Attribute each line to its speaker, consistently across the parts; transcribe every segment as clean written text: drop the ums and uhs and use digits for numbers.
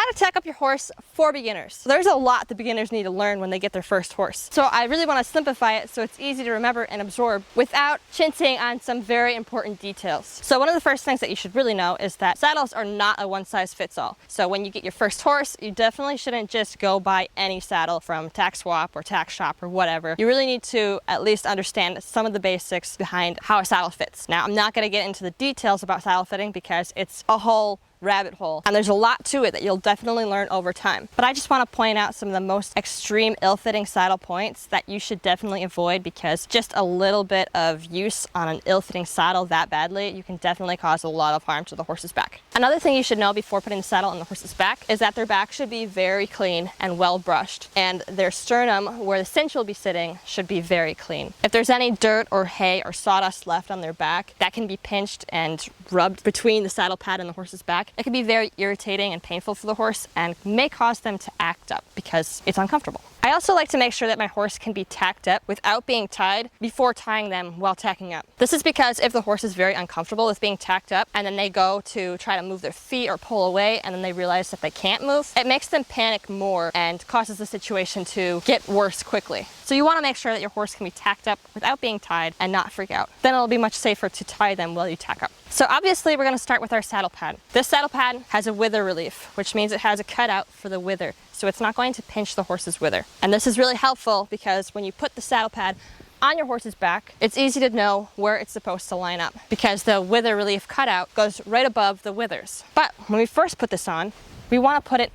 Speaker 1: How to tack up your horse for beginners. There's a lot the beginners need to learn when they get their first horse. So I really want to simplify it so it's easy to remember and absorb without chinting on some very important details. So one of the first things that you should really know is that saddles are not a one-size-fits-all. So when you get your first horse, you definitely shouldn't just go buy any saddle from Tack Swap or Tack Shop or whatever. You really need to at least understand some of the basics behind how a saddle fits. Now, I'm not going to get into the details about saddle fitting because it's a whole rabbit hole and there's a lot to it that you'll definitely learn over time. But I just want to point out some of the most extreme ill-fitting saddle points that you should definitely avoid, because just a little bit of use on an ill-fitting saddle that badly, you can definitely cause a lot of harm to the horse's back. Another thing you should know before putting the saddle on the horse's back is that their back should be very clean and well brushed, and their sternum, where the cinch will be sitting, should be very clean. If there's any dirt or hay or sawdust left on their back, that can be pinched and rubbed between the saddle pad and the horse's back. It can be very irritating and painful for the horse and may cause them to act up because it's uncomfortable. I also like to make sure that my horse can be tacked up without being tied before tying them while tacking up. This is because if the horse is very uncomfortable with being tacked up and then they go to try to move their feet or pull away and then they realize that they can't move, it makes them panic more and causes the situation to get worse quickly. So you want to make sure that your horse can be tacked up without being tied and not freak out. Then it'll be much safer to tie them while you tack up. So obviously we're going to start with our saddle pad. This saddle pad has a wither relief, which means it has a cutout for the wither. So it's not going to pinch the horse's wither. And this is really helpful because when you put the saddle pad on your horse's back, it's easy to know where it's supposed to line up because the wither relief cutout goes right above the withers. But when we first put this on, we want to put it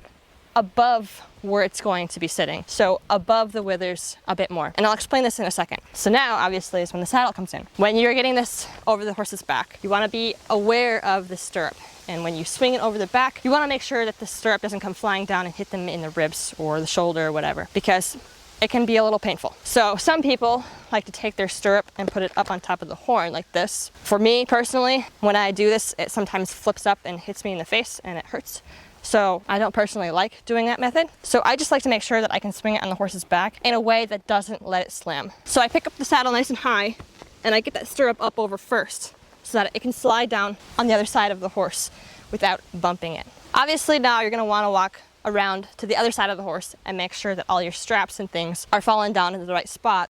Speaker 1: above where it's going to be sitting. So above the withers a bit more. And I'll explain this in a second. So now obviously is when the saddle comes in. When you're getting this over the horse's back, you want to be aware of the stirrup. And when you swing it over the back, you want to make sure that the stirrup doesn't come flying down and hit them in the ribs or the shoulder or whatever, because it can be a little painful. So some people like to take their stirrup and put it up on top of the horn like this. For me personally, when I do this, it sometimes flips up and hits me in the face and it hurts. So I don't personally like doing that method. So I just like to make sure that I can swing it on the horse's back in a way that doesn't let it slam. So I pick up the saddle nice and high and I get that stirrup up over first so that it can slide down on the other side of the horse without bumping it. Obviously now you're going to want to walk around to the other side of the horse and make sure that all your straps and things are falling down in the right spot.